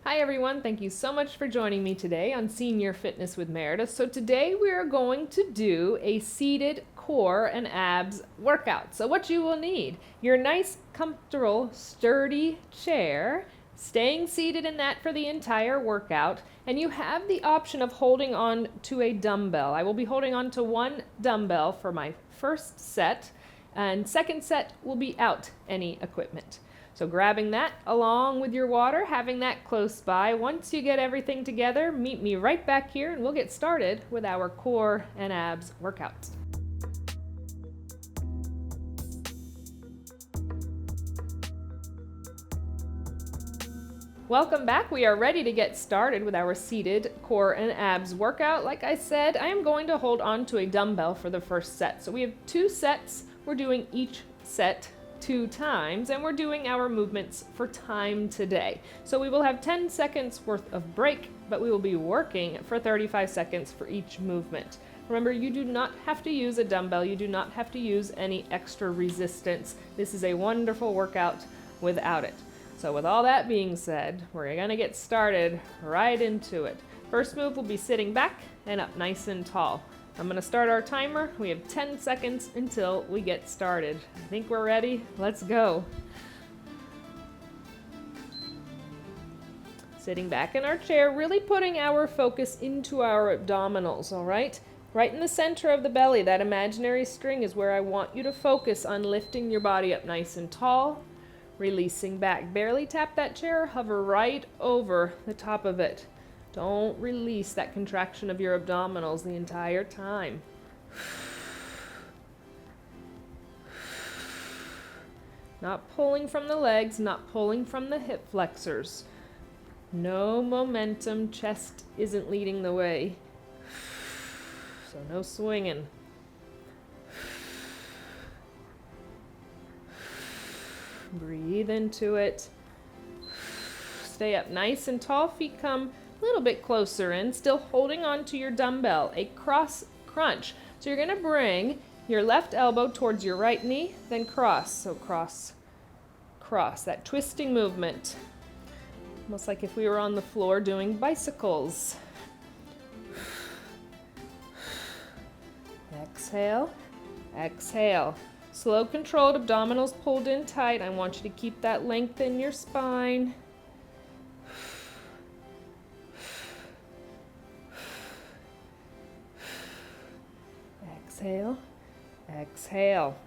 Hi everyone, thank you so much for joining me today on Senior Fitness with Meredith. So today we are going to do a seated core and abs workout. So what you will need, your nice, comfortable, sturdy chair, staying seated in that for the entire workout, and you have the option of holding on to a dumbbell. I will be holding on to one dumbbell for my first set, and second set will be out any equipment. So grabbing that along with your water, having that close by. Once you get everything together, meet me right back here and we'll get started with our core and abs workout. Welcome back. We are ready to get started with our seated core and abs workout. Like I said, I am going to hold on to a dumbbell for the first set. So we have 2 sets. We're doing each set 2 times, and we're doing our movements for time today. So we will have 10 seconds worth of break, but we will be working for 35 seconds for each movement. Remember, you do not have to use a dumbbell. You do not have to use any extra resistance. This is a wonderful workout without it. So with all that being said, we're gonna get started right into it. First move will be sitting back and up nice and tall. I'm going to start our timer. We have 10 seconds until we get started. I think we're ready. Let's go. Sitting back in our chair, really putting our focus into our abdominals, all right? Right in the center of the belly, that imaginary string is where I want you to focus on lifting your body up nice and tall, releasing back. Barely tap that chair, hover right over the top of it. Don't release that contraction of your abdominals the entire time. Not pulling from the legs, not pulling from the hip flexors. No momentum, chest isn't leading the way. So no swinging. Breathe into it. Stay up nice and tall, feet come a little bit closer in, still holding on to your dumbbell, a cross crunch. So you're going to bring your left elbow towards your right knee, then cross. So cross, cross, that twisting movement. Almost like if we were on the floor doing bicycles. Exhale, exhale. Slow, controlled, abdominals pulled in tight. I want you to keep that length in your spine. Exhale, exhale.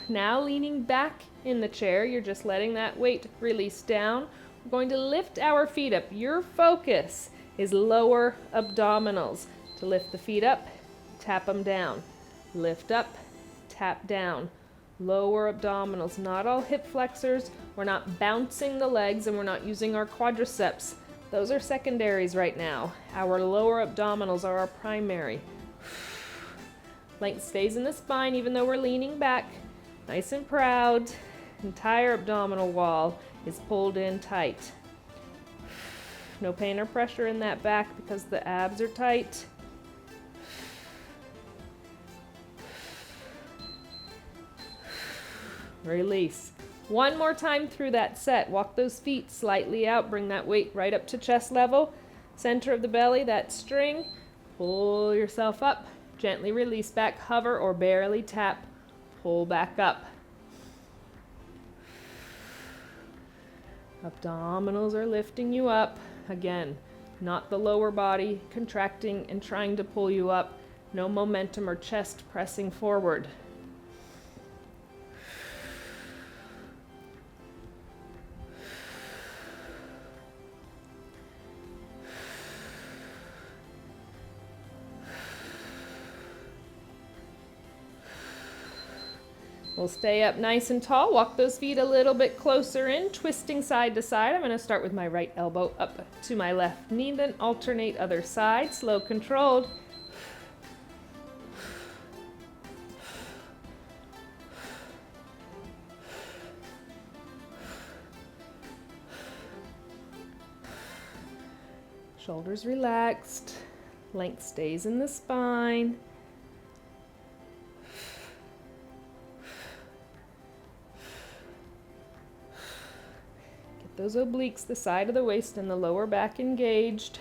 Now leaning back in the chair, you're just letting that weight release down. We're going to lift our feet up. Your focus is lower abdominals. To lift the feet up, tap them down. Lift up, tap down. Lower abdominals, not all hip flexors. We're not bouncing the legs and we're not using our quadriceps. Those are secondaries right now. Our lower abdominals are our primary. Length stays in the spine even though we're leaning back. Nice and proud. Entire abdominal wall is pulled in tight. No pain or pressure in that back because the abs are tight. Release. One more time through that set. Walk those feet slightly out. Bring that weight right up to chest level. Center of the belly, that string. Pull yourself up. Gently release back. Hover or barely tap. Pull back up. Abdominals are lifting you up. Again, not the lower body contracting and trying to pull you up. No momentum or chest pressing forward. We'll stay up nice and tall. Walk those feet a little bit closer in, twisting side to side. I'm going to start with my right elbow up to my left knee, then alternate other side, slow, controlled. Shoulders relaxed. Length stays in the spine. Get those obliques, the side of the waist and the lower back engaged.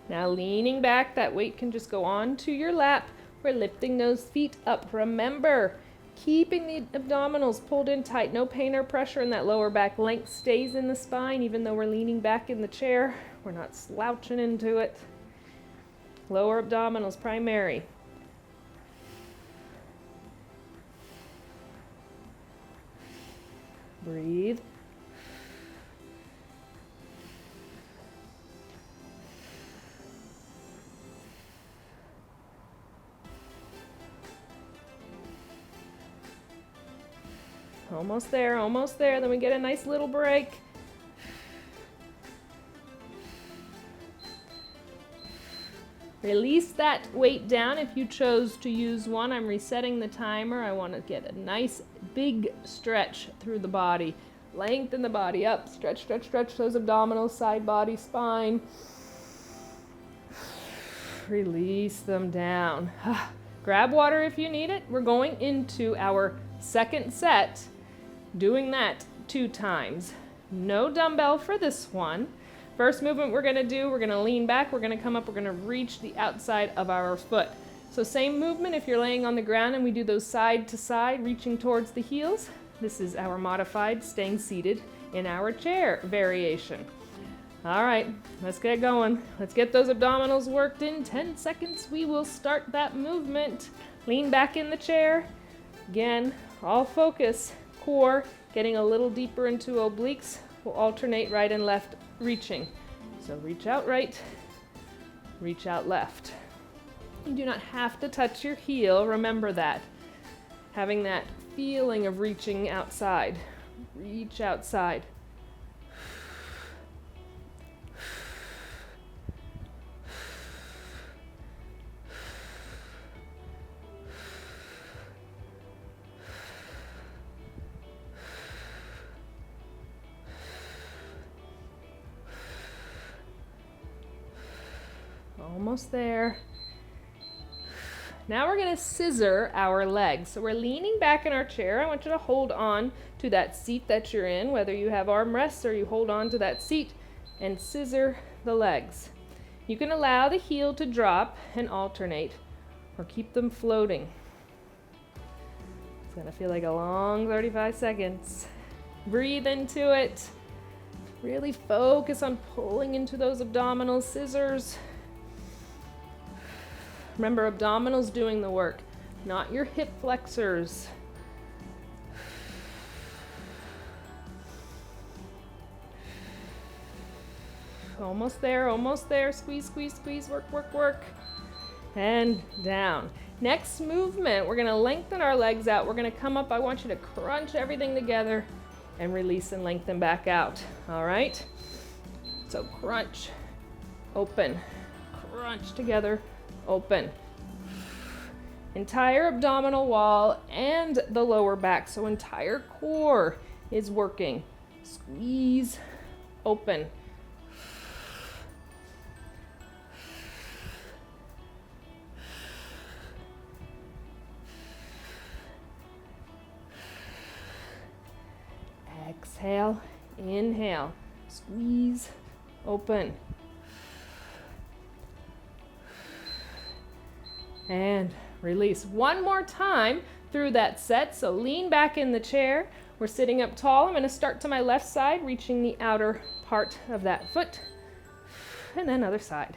Now leaning back, that weight can just go onto your lap. We're lifting those feet up. Remember, keeping the abdominals pulled in tight. No pain or pressure in that lower back. Length stays in the spine even though we're leaning back in the chair. We're not slouching into it. Lower abdominals primary. Breathe. Almost there, almost there. Then we get a nice little break. Release that weight down if you chose to use one. I'm resetting the timer. I want to get a nice big stretch through the body. Lengthen the body up. Stretch, stretch, stretch those abdominals, side body, spine. Release them down. Grab water if you need it. We're going into our second set, doing that 2 times. No dumbbell for this one. First movement we're going to do, we're going to lean back, we're going to come up, we're going to reach the outside of our foot. So same movement if you're laying on the ground, and we do those side to side, reaching towards the heels. This is our modified staying seated in our chair variation. All right, let's get going. Let's get those abdominals worked in 10 seconds. We will start that movement. Lean back in the chair. Again, all focus, core, getting a little deeper into obliques. We'll alternate right and left reaching. So reach out right, reach out left. You do not have to touch your heel, remember that. Having that feeling of reaching outside. Reach outside. Almost there. Now we're going to scissor our legs. So we're leaning back in our chair. I want you to hold on to that seat that you're in, whether you have armrests or you hold on to that seat, and scissor the legs. You can allow the heel to drop and alternate, or keep them floating. It's going to feel like a long 35 seconds. Breathe into it. Really focus on pulling into those abdominal scissors. Remember, abdominals doing the work, not your hip flexors. Almost there, almost there. Squeeze, squeeze, squeeze. Work, work, work. And down. Next movement, we're going to lengthen our legs out. We're going to come up. I want you to crunch everything together and release and lengthen back out. All right? So crunch, open, crunch together, open. Entire abdominal wall and the lower back, so entire core is working. Squeeze, open. Exhale, inhale, squeeze, open. And release. One more time through that set. So lean back in the chair. We're sitting up tall. I'm going to start to my left side, reaching the outer part of that foot. And then other side.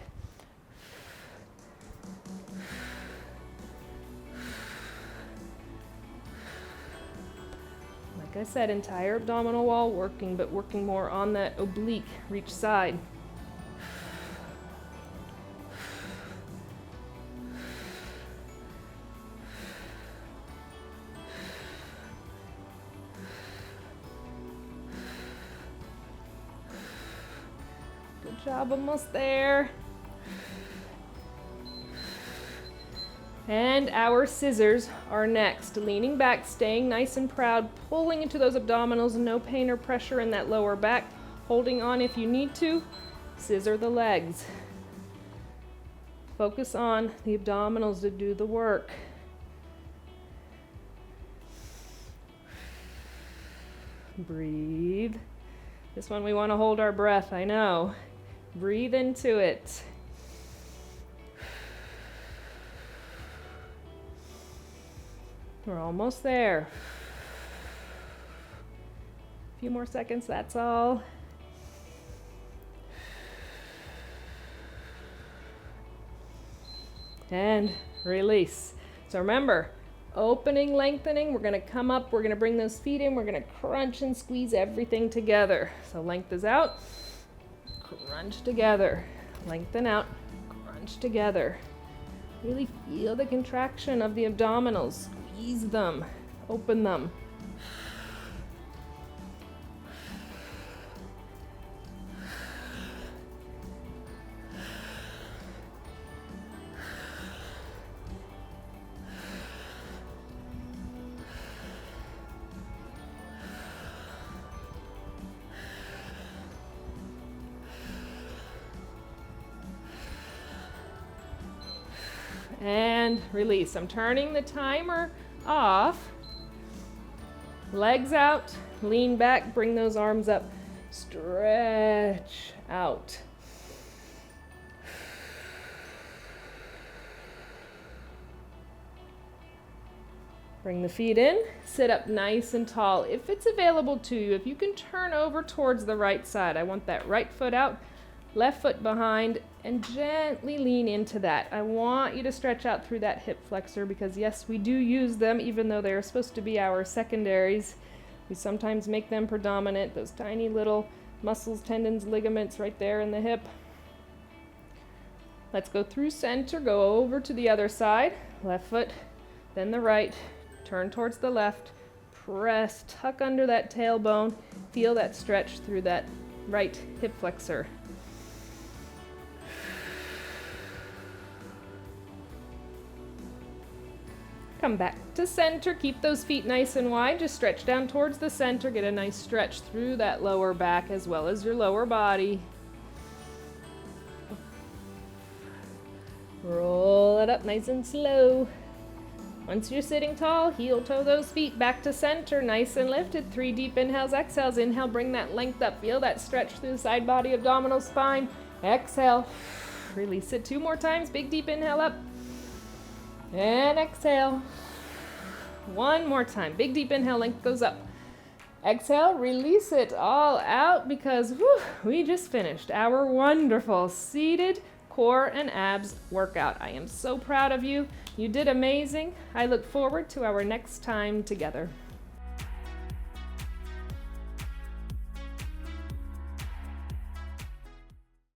Like I said, entire abdominal wall working, but working more on that oblique. Reach side. Good job, almost there. And our scissors are next. Leaning back, staying nice and proud, pulling into those abdominals, no pain or pressure in that lower back. Holding on if you need to. Scissor the legs. Focus on the abdominals to do the work. Breathe. This one we want to hold our breath, I know. Breathe into it. We're almost there. A few more seconds, that's all. And release. So remember, opening, lengthening, we're going to come up, we're going to bring those feet in, we're going to crunch and squeeze everything together. So length is out, crunch together, lengthen out, crunch together. Really feel the contraction of the abdominals. Squeeze them, open them. And release. I'm turning the timer off. Legs out, lean back, bring those arms up, stretch out. Bring the feet in, sit up nice and tall. If it's available to you, if you can turn over towards the right side, I want that right foot out, left foot behind, and gently lean into that. I want you to stretch out through that hip flexor because yes, we do use them even though they're supposed to be our secondaries. We sometimes make them predominant, those tiny little muscles, tendons, ligaments right there in the hip. Let's go through center, go over to the other side, left foot, then the right, turn towards the left, press, tuck under that tailbone, feel that stretch through that right hip flexor. Come back to center, keep those feet nice and wide, just stretch down towards the center, get a nice stretch through that lower back as well as your lower body. Roll it up nice and slow. Once you're sitting tall, heel toe those feet back to center, nice and lifted. 3 deep inhales, exhales. Inhale, bring that length up, feel that stretch through the side body, abdominal spine. Exhale, release it 2 more times, big deep inhale up. And exhale. 1 more time. Big deep inhale, length goes up. Exhale, release it all out because we just finished our wonderful seated core and abs workout. I am so proud of you. You did amazing. I look forward to our next time together.